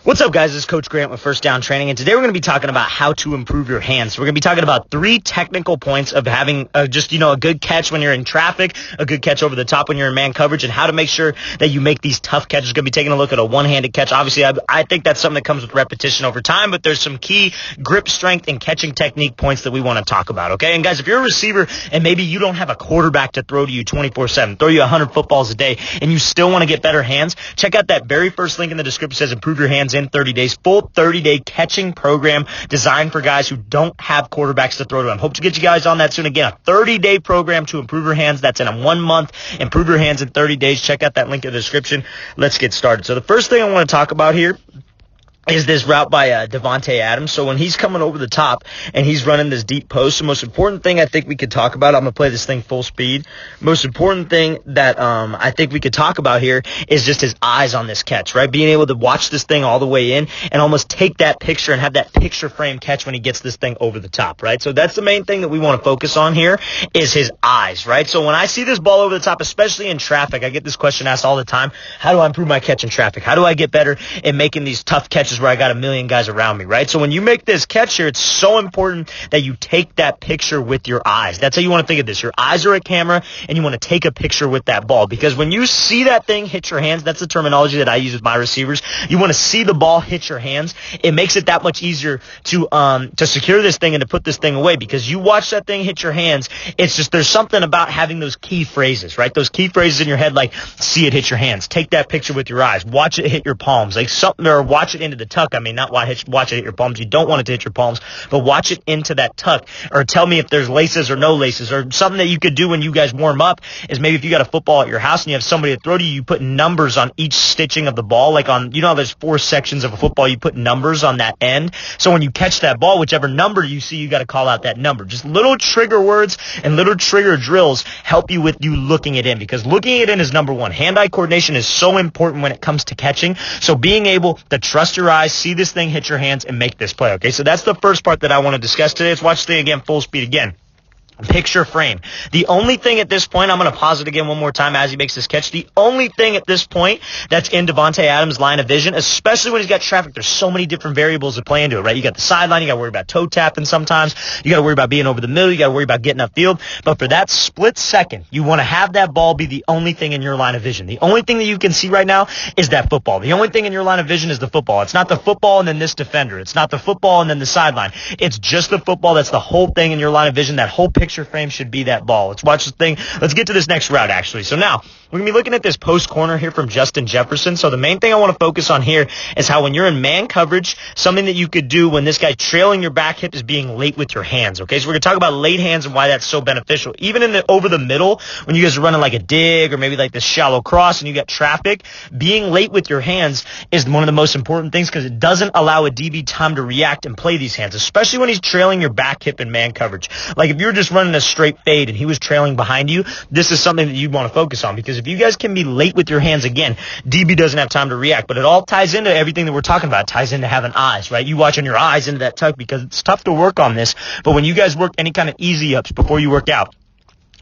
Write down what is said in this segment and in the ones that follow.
What's up, guys? This is Coach Grant with First Down Training, and today we're going to be talking about how to improve your hands. So we're going to be talking about 3 technical points of having a good catch when you're in traffic, a good catch over the top when you're in man coverage, and how to make sure that you make these tough catches. We're going to be taking a look at a one-handed catch. Obviously, I think that's something that comes with repetition over time, but there's some key grip strength and catching technique points that we want to talk about, okay? And guys, if you're a receiver and maybe you don't have a quarterback to throw to you 24/7, throw you 100 footballs a day, and you still want to get better hands, check out that very first link in the description. It says improve your hands in 30 days. Full 30-day catching program designed for guys who don't have quarterbacks to throw to them. Hope to get you guys on that soon. Again, a 30-day program to improve your hands. That's in a 1 month. Improve your hands in 30 days. Check out that link in the description. Let's get started. So the first thing I want to talk about here is this route by Davante Adams. So when he's coming over the top and he's running this deep post, the most important thing I think we could talk about, I'm going to play this thing full speed. Most important thing that I think we could talk about here is just his eyes on this catch, right? Being able to watch this thing all the way in and almost take that picture and have that picture frame catch when he gets this thing over the top, right? So that's the main thing that we want to focus on here is his eyes, right? So when I see this ball over the top, especially in traffic, I get this question asked all the time. How do I improve my catch in traffic? How do I get better at making these tough catches where I got a million guys around me, right? So when you make this catch here, it's so important that you take that picture with your eyes. That's how you want to think of this. Your eyes are a camera, and you want to take a picture with that ball, because when you see that thing hit your hands, that's the terminology that I use with my receivers. You want to see the ball hit your hands. It makes it that much easier to secure this thing and to put this thing away, because you watch that thing hit your hands. It's just, there's something about having those key phrases, right? Those key phrases in your head, like see it hit your hands, take that picture with your eyes, watch it hit your palms, like something, or watch it into the tuck. Not watch it hit your palms. You don't want it to hit your palms, but watch it into that tuck. Or tell me if there's laces or no laces. Or something that you could do when you guys warm up is maybe if you got a football at your house and you have somebody to throw to you, you put numbers on each stitching of the ball. Like on, you know how there's 4 sections of a football, you put numbers on that end. So when you catch that ball, whichever number you see, you got to call out that number. Just little trigger words and little trigger drills help you with you looking it in, because looking it in is number 1. Hand-eye coordination is so important when it comes to catching. So being able to trust your eyes, see this thing hit your hands, and make this play, okay? So that's the first part that I want to discuss today. Let's watch the thing again, full speed again. Picture frame. The only thing at this point, I'm going to pause it again one more time as he makes this catch. The only thing at this point that's in Davante Adams' line of vision, especially when he's got traffic, there's so many different variables that play into it, right? You got the sideline, you got to worry about toe tapping sometimes, you got to worry about being over the middle, you got to worry about getting upfield. But for that split second, you want to have that ball be the only thing in your line of vision. The only thing that you can see right now is that football. The only thing in your line of vision is the football. It's not the football and then this defender. It's not the football and then the sideline. It's just the football. That's the whole thing in your line of vision. That whole picture frame should be that ball. Let's watch the thing. Let's get to this next route, actually. So now, we're going to be looking at this post corner here from Justin Jefferson. So the main thing I want to focus on here is how when you're in man coverage, something that you could do when this guy trailing your back hip is being late with your hands, okay? So we're going to talk about late hands and why that's so beneficial. Even in the over the middle, when you guys are running like a dig or maybe like this shallow cross and you got traffic, being late with your hands is one of the most important things, because it doesn't allow a DB time to react and play these hands, especially when he's trailing your back hip in man coverage. Like if you're just running a straight fade and he was trailing behind you, this is something that you'd want to focus on, because if you guys can be late with your hands, again, DB doesn't have time to react. But it all ties into everything that we're talking about. It ties into having eyes, right? You watching your eyes into that tuck, because it's tough to work on this. But when you guys work any kind of easy ups before you work out,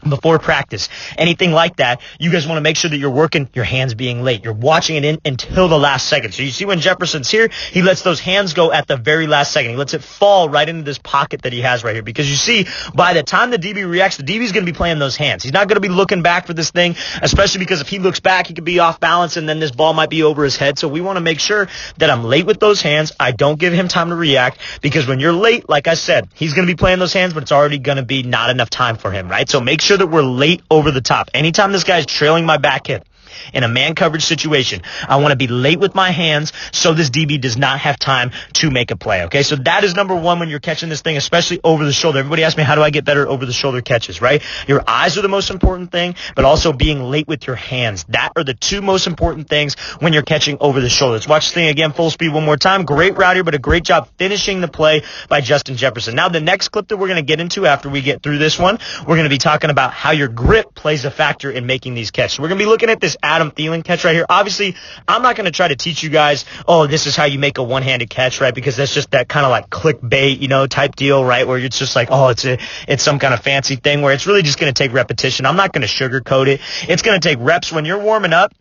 before practice, anything like that, you guys want to make sure that you're working your hands being late. You're watching it in until the last second. So you see when Jefferson's here, he lets those hands go at the very last second. He lets it fall right into this pocket that he has right here, because you see, by the time the DB reacts, the DB's going to be playing those hands. He's not going to be looking back for this thing, especially because if he looks back, he could be off balance and then this ball might be over his head. So we want to make sure that I'm late with those hands. I don't give him time to react, because when you're late, like I said, he's going to be playing those hands, but it's already going to be not enough time for him, right? So make sure that we're late over the top. Anytime this guy's trailing my back hip in a man coverage situation, I want to be late with my hands so this DB does not have time to make a play, okay? So that is number 1 when you're catching this thing, especially over the shoulder. Everybody asks me, how do I get better over the shoulder catches, right? Your eyes are the most important thing, but also being late with your hands. That are the 2 most important things when you're catching over the shoulder. Let's watch this thing again, full speed one more time. Great route here, but a great job finishing the play by Justin Jefferson. Now, the next clip that we're going to get into after we get through this one, we're going to be talking about how your grip plays a factor in making these catches. So we're going to be looking at this Adam Thielen catch right here. Obviously, I'm not going to try to teach you guys, oh, this is how you make a one-handed catch, right? Because that's just that kind of like clickbait, type deal, right? Where it's just like, oh, it's some kind of fancy thing, where it's really just going to take repetition. I'm not going to sugarcoat it. It's going to take reps when you're warming up.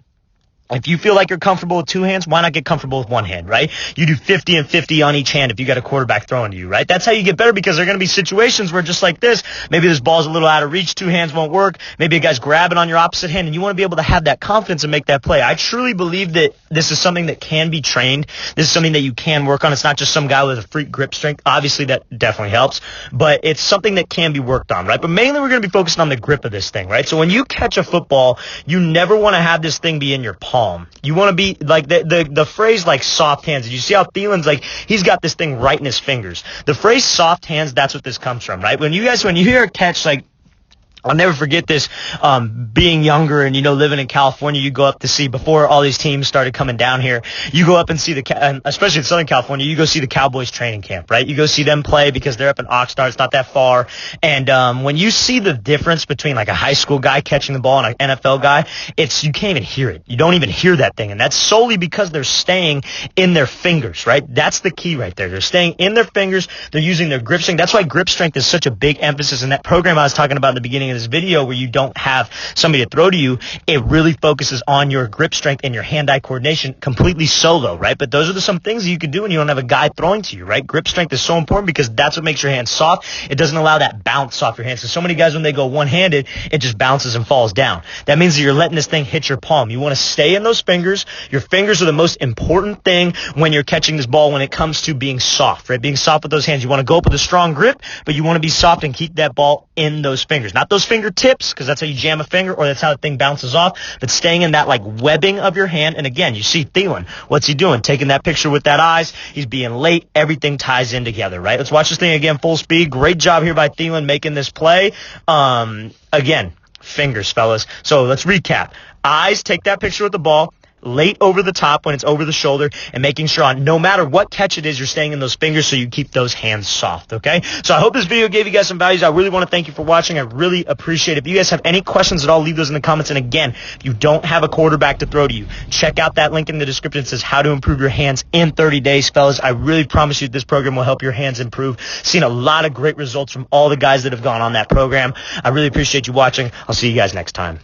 If you feel like you're comfortable with two hands, why not get comfortable with one hand, right? You do 50 and 50 on each hand if you got a quarterback throwing to you, right? That's how you get better, because there are going to be situations where just like this, maybe this ball's a little out of reach, two hands won't work, maybe a guy's grabbing on your opposite hand, and you want to be able to have that confidence and make that play. I truly believe that this is something that can be trained. This is something that you can work on. It's not just some guy with a freak grip strength. Obviously, that definitely helps, but it's something that can be worked on, right? But mainly we're going to be focusing on the grip of this thing, right? So when you catch a football, you never want to have this thing be in your palm. You want to be like the phrase like soft hands. Did you see how Thielen's like, he's got this thing right in his fingers? The phrase soft hands, that's what this comes from, right? When you hear a catch, like, I'll never forget this, being younger and, living in California, you go up to see, before all these teams started coming down here, you go up and see especially in Southern California, you go see the Cowboys training camp, right? You go see them play because they're up in Oxnard. It's not that far. And, when you see the difference between like a high school guy catching the ball and an NFL guy, you can't even hear it. You don't even hear that thing. And that's solely because they're staying in their fingers, right? That's the key right there. They're staying in their fingers. They're using their grip strength. That's why grip strength is such a big emphasis in that program I was talking about in the beginning of this video, where you don't have somebody to throw to you. It really focuses on your grip strength and your hand-eye coordination completely solo, right? But those are some things that you can do when you don't have a guy throwing to you, right? Grip strength is so important because that's what makes your hands soft. It doesn't allow that bounce off your hands. So many guys, when they go one-handed, it just bounces and falls down. That means that you're letting this thing hit your palm. You want to stay in those fingers. Your fingers are the most important thing when you're catching this ball when it comes to being soft, right? Being soft with those hands. You want to go up with a strong grip, but you want to be soft and keep that ball in those fingers. Not those fingertips, because that's how you jam a finger, or that's how the thing bounces off, but staying in that like webbing of your hand. And again, you see Thielen. What's he doing? Taking that picture with that eyes. He's being late. Everything ties in together, right? Let's watch this thing again, full speed. Great job here by Thielen making this play. Again, fingers, fellas. So let's recap. Eyes, take that picture with the ball. Late over the top when it's over the shoulder, and making sure no matter what catch it is, you're staying in those fingers so you keep those hands soft, okay? So I hope this video gave you guys some values. I really want to thank you for watching. I really appreciate it. If you guys have any questions at all, leave those in the comments. And again, if you don't have a quarterback to throw to you, check out that link in the description. It says how to improve your hands in 30 days, fellas. I really promise you this program will help your hands improve. Seen a lot of great results from all the guys that have gone on that program. I really appreciate you watching. I'll see you guys next time.